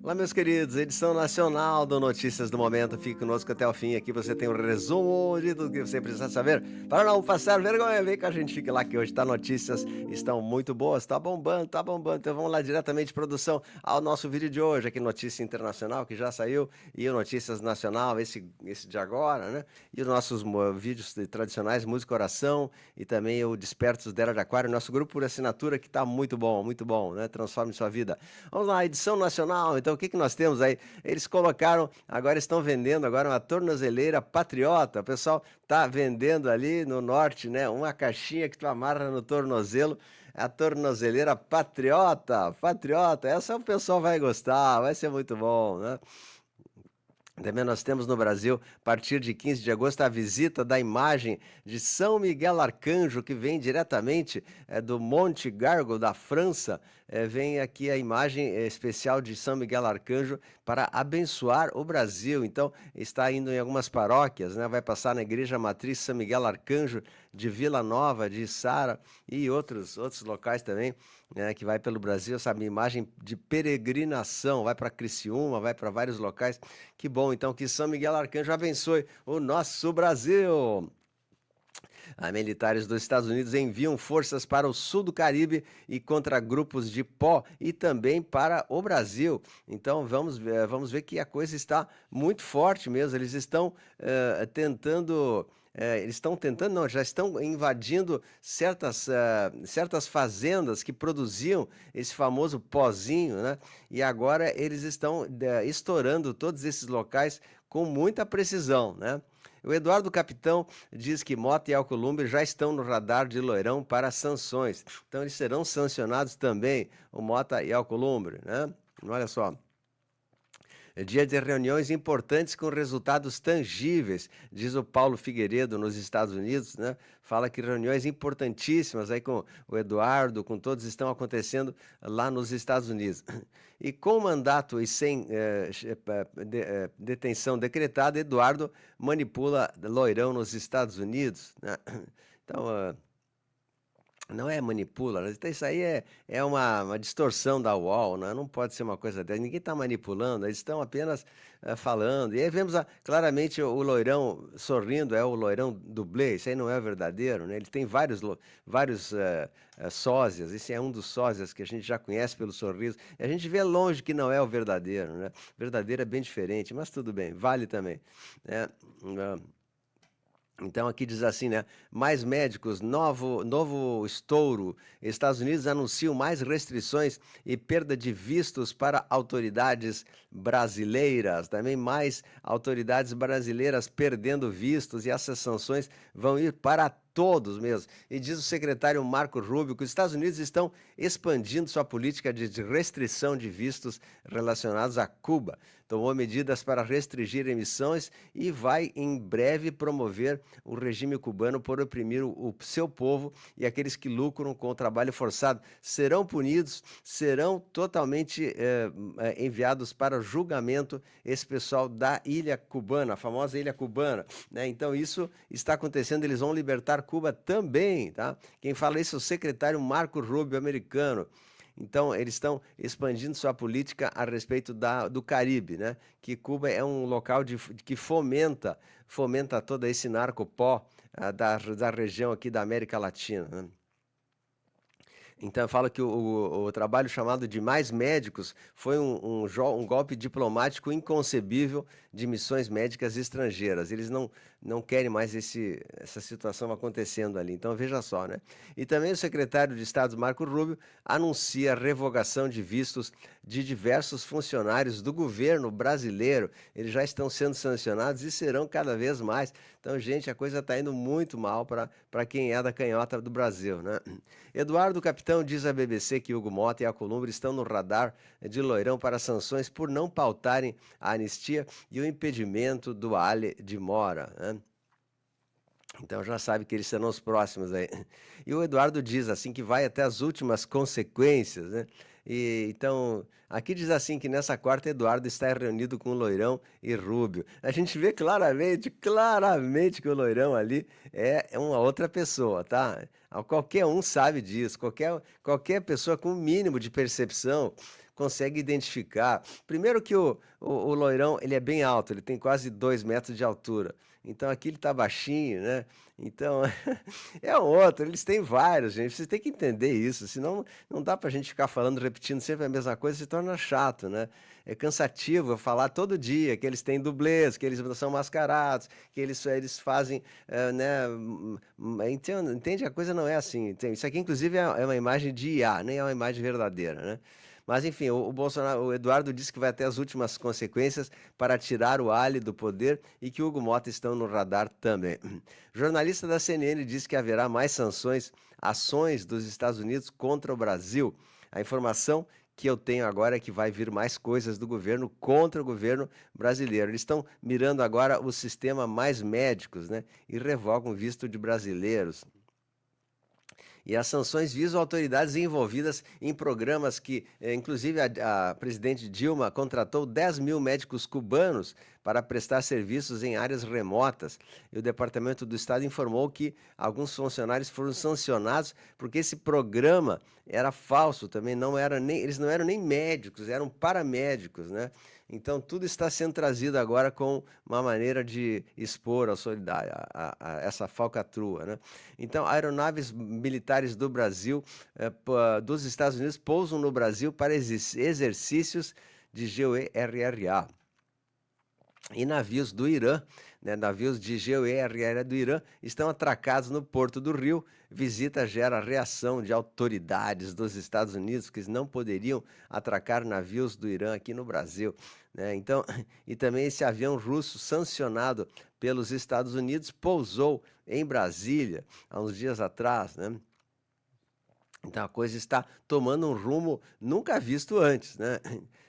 Olá, meus queridos, edição nacional do Notícias do Momento. Fique conosco até o fim. Aqui você tem um resumo de tudo que você precisa saber para não passar vergonha. Vem com a gente, fique lá que hoje tá notícias estão muito boas, tá bombando, tá bombando. Então vamos lá diretamente, produção, ao nosso vídeo de hoje, aqui Notícia Internacional, que já saiu, e o Notícias Nacional, esse de agora, né? E os nossos vídeos tradicionais, Música Oração, e também o Despertos da Era de Aquário, nosso grupo por assinatura, que tá muito bom, né? Transforme sua vida. Vamos lá, edição nacional. Então, o que nós temos aí? Eles colocaram, agora estão vendendo agora uma tornozeleira patriota. O pessoal tá vendendo ali no norte, né? Uma caixinha que tu amarra no tornozelo. A tornozeleira patriota, patriota. Essa o pessoal vai gostar, vai ser muito bom, né? Também nós temos no Brasil, a partir de 15 de agosto, a visita da imagem de São Miguel Arcanjo, que vem diretamente do Monte Gargo, da França. Vem aqui a imagem especial de São Miguel Arcanjo para abençoar o Brasil. Então, está indo em algumas paróquias, né? Vai passar na Igreja Matriz São Miguel Arcanjo de Vila Nova, de Içara e outros locais também, né? Que vai pelo Brasil, essa imagem de peregrinação, vai para Criciúma, vai para vários locais. Que bom, então, que São Miguel Arcanjo abençoe o nosso Brasil. Militares dos Estados Unidos enviam forças para o sul do Caribe e contra grupos de pó e também para o Brasil. Então vamos ver que a coisa está muito forte mesmo. Eles estão tentando. Eles estão tentando, não, já estão invadindo certas fazendas que produziam esse famoso pozinho, né? E agora eles estão estourando todos esses locais com muita precisão, né? O Eduardo Capitão diz que Mota e Alcolumbre já estão no radar de Loirão para sanções. Então eles serão sancionados também, o Mota e Alcolumbre, né? Olha só. É dia de reuniões importantes com resultados tangíveis, diz o Paulo Figueiredo nos Estados Unidos, né? Fala que reuniões importantíssimas aí com o Eduardo, com todos, estão acontecendo lá nos Estados Unidos. E com mandato e sem detenção decretada, Eduardo manipula Loirão nos Estados Unidos, né? Então, não é manipula, né? Então isso aí é uma distorção da UOL, né? Não pode ser uma coisa dessa. Ninguém está manipulando, eles estão apenas falando. E aí vemos claramente o Loirão sorrindo, é o Loirão dublê, isso aí não é verdadeiro, né? Ele tem vários sósias, esse é um dos sósias que a gente já conhece pelo sorriso. E a gente vê longe que não é o verdadeiro, né? O verdadeiro é bem diferente, mas tudo bem, vale também, né? Então aqui diz assim, né? Mais médicos, novo estouro. Estados Unidos anunciam mais restrições e perda de vistos para autoridades brasileiras. Também mais autoridades brasileiras perdendo vistos e essas sanções vão ir para todos mesmo. E diz o secretário Marco Rubio que os Estados Unidos estão expandindo sua política de restrição de vistos relacionados a Cuba. Tomou medidas para restringir emissões e vai em breve promover o regime cubano por oprimir o seu povo, e aqueles que lucram com o trabalho forçado serão punidos, serão totalmente enviados para julgamento, esse pessoal da ilha cubana, a famosa ilha cubana, né? Então isso está acontecendo, eles vão libertar Cuba também, tá? Quem fala isso é o secretário Marco Rubio, americano. Então, eles estão expandindo sua política a respeito do Caribe, né? Que Cuba é um local que fomenta todo esse narcopó da região aqui da América Latina, né? Então, eu falo que o trabalho chamado de Mais Médicos foi um golpe diplomático inconcebível de missões médicas estrangeiras. Eles não querem mais essa situação acontecendo ali. Então, veja só, né? E também o secretário de Estado, Marco Rubio, anuncia a revogação de vistos de diversos funcionários do governo brasileiro. Eles já estão sendo sancionados e serão cada vez mais. Então, gente, a coisa está indo muito mal para quem é da canhota do Brasil, né? Eduardo Capitão diz à BBC que Hugo Mota e Alcolumbre estão no radar de Loirão para sanções por não pautarem a anistia e o impedimento do Ale de Mora, né? Então já sabe que eles serão os próximos aí. E o Eduardo diz assim que vai até as últimas consequências, né? Então, aqui diz assim que nessa quarta Eduardo está reunido com Loirão e Rúbio. A gente vê claramente que o Loirão ali é uma outra pessoa, tá? Qualquer um sabe disso, qualquer pessoa com o mínimo de percepção, consegue identificar. Primeiro que o loirão, ele é bem alto, ele tem quase 2 metros de altura. Então aqui ele tá baixinho, né? Então é um outro, eles têm vários, gente. Vocês têm que entender isso, senão não dá pra gente ficar falando, repetindo sempre a mesma coisa, se torna chato, né? É cansativo eu falar todo dia que eles têm dublês, que eles são mascarados, que eles fazem, né? Entende? A coisa não é assim. Isso aqui, inclusive, é uma imagem de IA, nem é uma imagem verdadeira, né? Mas enfim, o Bolsonaro, o Eduardo disse que vai até as últimas consequências para tirar o Ali do poder e que Hugo Mota estão no radar também. Jornalista da CNN disse que haverá mais sanções, ações dos Estados Unidos contra o Brasil. A informação que eu tenho agora é que vai vir mais coisas do governo contra o governo brasileiro. Eles estão mirando agora o sistema mais médicos, né? E revogam o visto de brasileiros. E as sanções visam autoridades envolvidas em programas que, inclusive, a presidente Dilma contratou 10 mil médicos cubanos para prestar serviços em áreas remotas. E o Departamento do Estado informou que alguns funcionários foram sancionados porque esse programa era falso também, eles não eram nem médicos, eram paramédicos, né? Então, tudo está sendo trazido agora com uma maneira de expor essa falcatrua, né? Então, aeronaves militares do Brasil, dos Estados Unidos, pousam no Brasil para exercícios de GERRA. E navios do Irã, né, navios de GERRA do Irã, estão atracados no Porto do Rio. Visita gera reação de autoridades dos Estados Unidos que não poderiam atracar navios do Irã aqui no Brasil, né? Então, e também esse avião russo sancionado pelos Estados Unidos pousou em Brasília há uns dias atrás, né? Então a coisa está tomando um rumo nunca visto antes, né?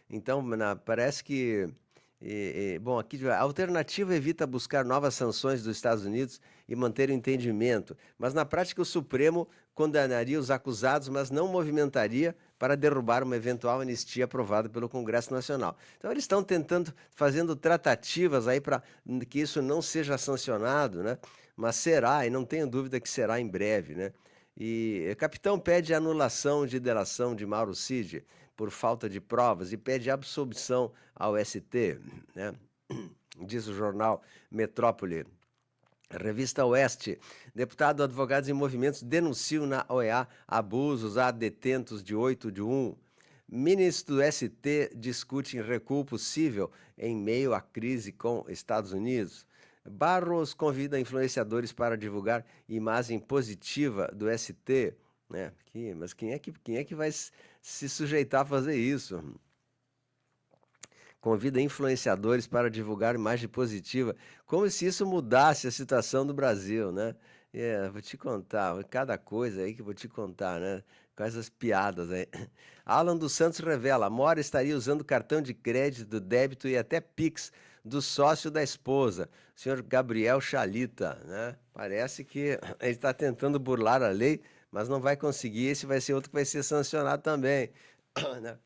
Então parece que bom, aqui a alternativa evita buscar novas sanções dos Estados Unidos e manter o entendimento, mas na prática o Supremo condenaria os acusados, mas não movimentaria para derrubar uma eventual anistia aprovada pelo Congresso Nacional. Então eles estão fazendo tratativas aí para que isso não seja sancionado, né? Mas será, e não tenho dúvida que será em breve, né? E capitão pede anulação de delação de Mauro Cid por falta de provas e pede absolvição ao ST, né? Diz o jornal Metrópole. Revista Oeste. Deputado Advogados em Movimentos denunciam na OEA abusos a detentos de 8 de 1. Ministro do ST discute recuo possível em meio à crise com Estados Unidos. Barros convida influenciadores para divulgar imagem positiva do ST, né? Mas quem é que vai se sujeitar a fazer isso? Convida influenciadores para divulgar imagem positiva, como se isso mudasse a situação do Brasil, né? Vou te contar, cada coisa aí que eu vou te contar, né? Com essas piadas aí. Alan dos Santos revela, Mora estaria usando cartão de crédito, débito e até Pix do sócio da esposa, o senhor Gabriel Chalita, né? Parece que ele está tentando burlar a lei, mas não vai conseguir. Esse vai ser outro que vai ser sancionado também, né?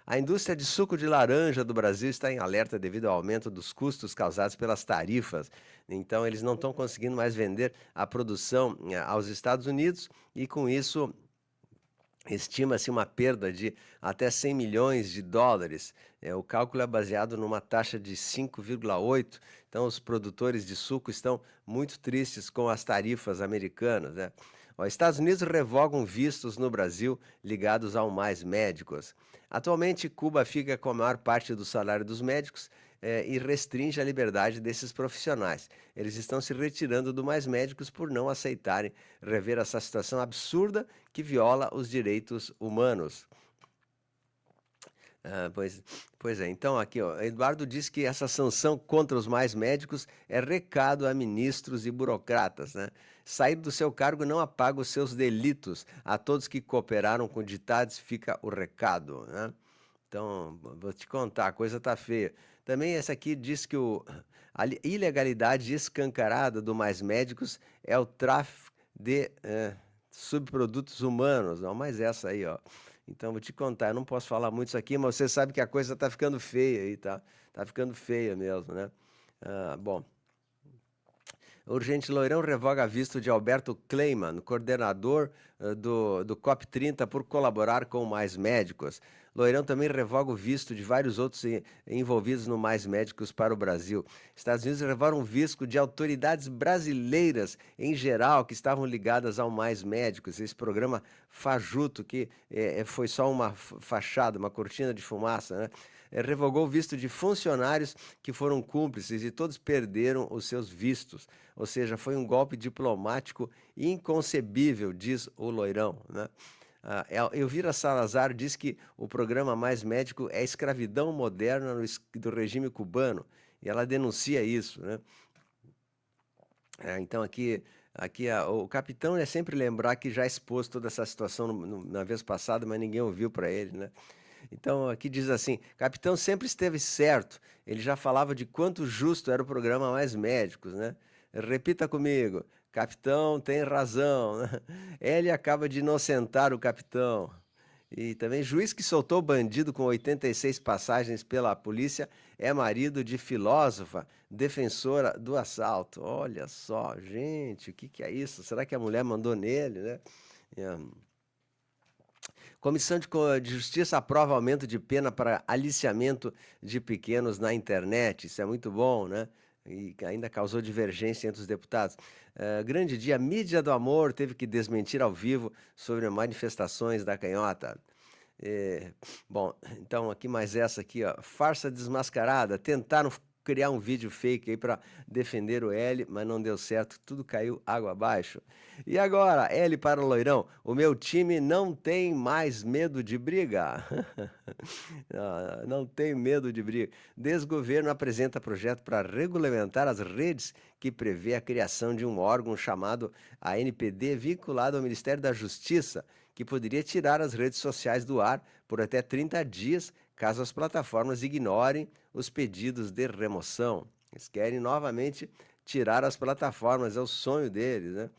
A indústria de suco de laranja do Brasil está em alerta devido ao aumento dos custos causados pelas tarifas. Então, eles não estão conseguindo mais vender a produção aos Estados Unidos e, com isso, estima-se uma perda de até 100 milhões de dólares. O cálculo é baseado numa taxa de 5,8. Então, os produtores de suco estão muito tristes com as tarifas americanas, né? Os Estados Unidos revogam vistos no Brasil ligados ao Mais Médicos. Atualmente, Cuba fica com a maior parte do salário dos médicos e restringe a liberdade desses profissionais. Eles estão se retirando do Mais Médicos por não aceitarem rever essa situação absurda que viola os direitos humanos. Pois é, então aqui, ó, Eduardo diz que essa sanção contra os Mais Médicos é recado a ministros e burocratas, né? Sair do seu cargo não apaga os seus delitos. A todos que cooperaram com ditados fica o recado, né? Então, vou te contar, a coisa tá feia. Também essa aqui diz que a ilegalidade escancarada do Mais Médicos é o tráfico de subprodutos humanos. Não, mas essa aí, ó. Então, vou te contar, eu não posso falar muito isso aqui, mas você sabe que a coisa tá ficando feia aí, tá? Tá ficando feia mesmo, né? Bom. Urgente Loirão revoga visto de Alberto Kleiman, coordenador do COP30, por colaborar com Mais Médicos. Loirão também revoga o visto de vários outros envolvidos no Mais Médicos para o Brasil. Estados Unidos revogam o visto de autoridades brasileiras, em geral, que estavam ligadas ao Mais Médicos. Esse programa fajuto, que foi só uma fachada, uma cortina de fumaça, né? Revogou o visto de funcionários que foram cúmplices e todos perderam os seus vistos. Ou seja, foi um golpe diplomático inconcebível, diz o Loirão, né? Elvira Salazar diz que o programa Mais Médico é escravidão moderna do regime cubano, e ela denuncia isso, né? Então o capitão é sempre lembrar que já expôs toda essa situação na vez passada, mas ninguém ouviu para ele, né? Então aqui diz assim: capitão sempre esteve certo, ele já falava de quanto justo era o programa Mais Médicos, né? Repita comigo: capitão tem razão, né? Ele acaba de inocentar o capitão. E também, juiz que soltou bandido com 86 passagens pela polícia é marido de filósofa, defensora do assalto. Olha só, gente, o que é isso? Será que a mulher mandou nele, né? É. Comissão de Justiça aprova aumento de pena para aliciamento de pequenos na internet. Isso é muito bom, né? E ainda causou divergência entre os deputados. Grande dia, mídia do amor teve que desmentir ao vivo sobre manifestações da canhota. Bom, então aqui mais essa aqui, ó. Farsa desmascarada. Tentaram criar um vídeo fake aí para defender o L, mas não deu certo. Tudo caiu água abaixo. E agora, L para o Loirão. O meu time não tem mais medo de briga. Não tem medo de briga. Desgoverno apresenta projeto para regulamentar as redes que prevê a criação de um órgão chamado ANPD, vinculado ao Ministério da Justiça, que poderia tirar as redes sociais do ar por até 30 dias, caso as plataformas ignorem os pedidos de remoção. Eles querem novamente tirar as plataformas, é o sonho deles, né?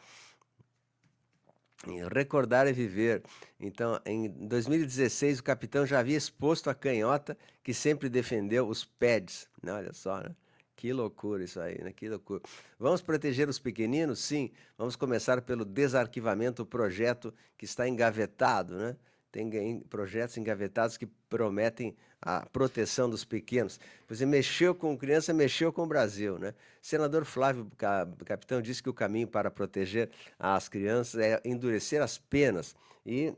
Recordar é viver. Então, em 2016, o capitão já havia exposto a canhota que sempre defendeu os pads, né? Olha só, né? Que loucura isso aí, né? Que loucura. Vamos proteger os pequeninos? Sim. Vamos começar pelo desarquivamento do projeto que está engavetado, né? Tem projetos engavetados que prometem a proteção dos pequenos. Você mexeu com criança, mexeu com o Brasil, né? Senador Flávio Capitão disse que o caminho para proteger as crianças é endurecer as penas, e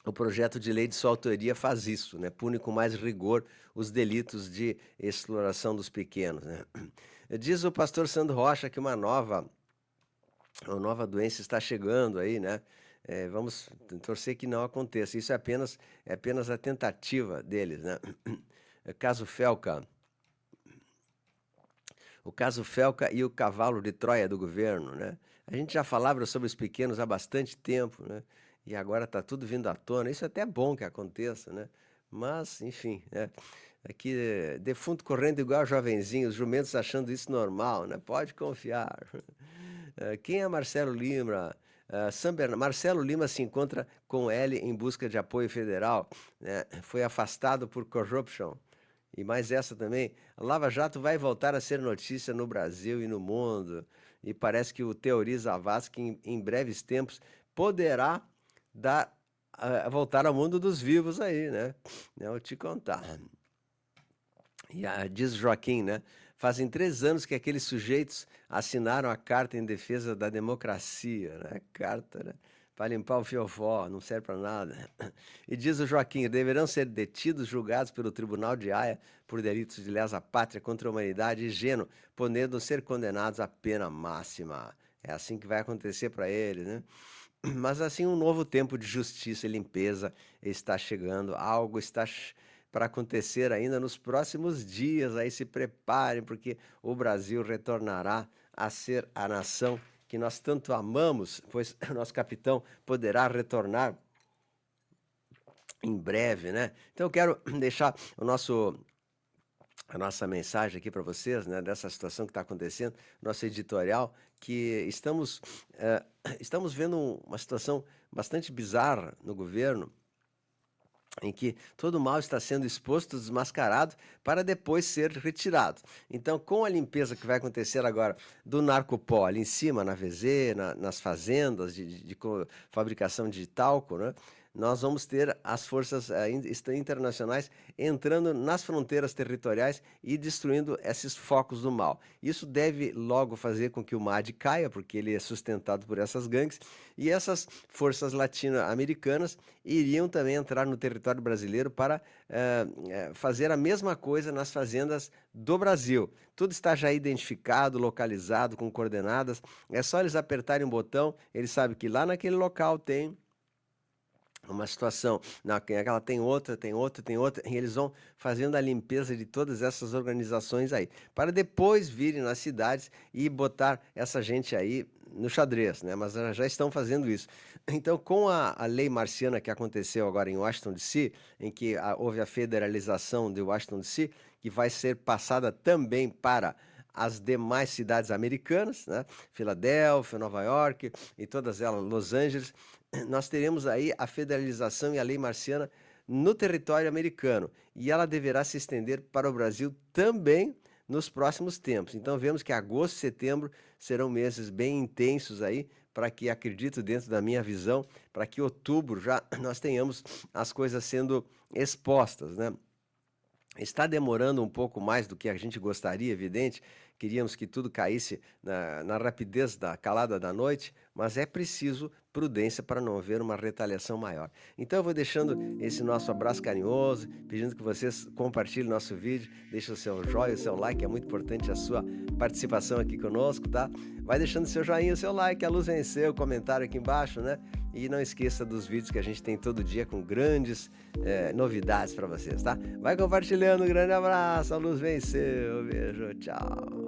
o projeto de lei de sua autoria faz isso, né? Pune com mais rigor os delitos de exploração dos pequenos, né? Diz o pastor Sandro Rocha que uma nova doença está chegando aí, né? Vamos torcer que não aconteça. Isso é apenas a tentativa deles, né? Caso Felca. O caso Felca e o cavalo de Troia do governo, né? A gente já falava sobre os pequenos há bastante tempo, né? E agora está tudo vindo à tona. Isso é até bom que aconteça, né? Mas, enfim, né? Aqui, defunto correndo igual jovenzinho, os jumentos achando isso normal, né? Pode confiar. Quem é Marcelo Lima? Marcelo Lima se encontra com L em busca de apoio federal, né? Foi afastado por corruption. E mais essa também, a Lava Jato vai voltar a ser notícia no Brasil e no mundo. E parece que o Teori Zavascki, em breves tempos, poderá voltar ao mundo dos vivos aí, né? Eu vou te contar. E diz Joaquim, né? Fazem 3 anos que aqueles sujeitos assinaram a Carta em Defesa da Democracia, né? Carta, né? Para limpar o fiofó, não serve para nada. E diz o Joaquim, deverão ser detidos, julgados pelo Tribunal de Haia por delitos de lesa pátria contra a humanidade e gênero, podendo ser condenados à pena máxima. É assim que vai acontecer para eles, né? Mas assim, um novo tempo de justiça e limpeza está chegando, algo está para acontecer ainda nos próximos dias. Aí se preparem, porque o Brasil retornará a ser a nação que nós tanto amamos, pois nosso capitão poderá retornar em breve, né? Então eu quero deixar a nossa mensagem aqui para vocês, né, dessa situação que está acontecendo, nosso editorial, que estamos vendo uma situação bastante bizarra no governo, em que todo o mal está sendo exposto, desmascarado, para depois ser retirado. Então, com a limpeza que vai acontecer agora do narcopó ali em cima, na VZ, nas fazendas de fabricação de talco, né? nós vamos ter as forças internacionais entrando nas fronteiras territoriais e destruindo esses focos do mal. Isso deve logo fazer com que o MAD caia, porque ele é sustentado por essas gangues, e essas forças latino-americanas iriam também entrar no território brasileiro para fazer a mesma coisa nas fazendas do Brasil. Tudo está já identificado, localizado, com coordenadas. É só eles apertarem um botão, eles sabem que lá naquele local tem uma situação, aquela tem outra, tem outra, tem outra, e eles vão fazendo a limpeza de todas essas organizações aí, para depois virem nas cidades e botar essa gente aí no xadrez, né? Mas já estão fazendo isso. Então, com a lei marciana que aconteceu agora em Washington DC, em que houve a federalização de Washington DC, que vai ser passada também para as demais cidades americanas, né? Filadélfia, Nova York e todas elas, Los Angeles, nós teremos aí a federalização e a lei marciana no território americano, e ela deverá se estender para o Brasil também nos próximos tempos. Então vemos que agosto e setembro serão meses bem intensos aí, para que, acredito, dentro da minha visão, para que outubro já nós tenhamos as coisas sendo expostas, né? Está demorando um pouco mais do que a gente gostaria, evidente. Queríamos que tudo caísse na rapidez da calada da noite, mas é preciso prudência para não haver uma retaliação maior. Então eu vou deixando esse nosso abraço carinhoso, pedindo que vocês compartilhem nosso vídeo, deixem o seu joinha, o seu like, é muito importante a sua participação aqui conosco, tá? Vai deixando seu joinha, o seu like, a luz venceu, comentário aqui embaixo, né? E não esqueça dos vídeos que a gente tem todo dia com grandes novidades para vocês, tá? Vai compartilhando, um grande abraço, a luz venceu, beijo, tchau.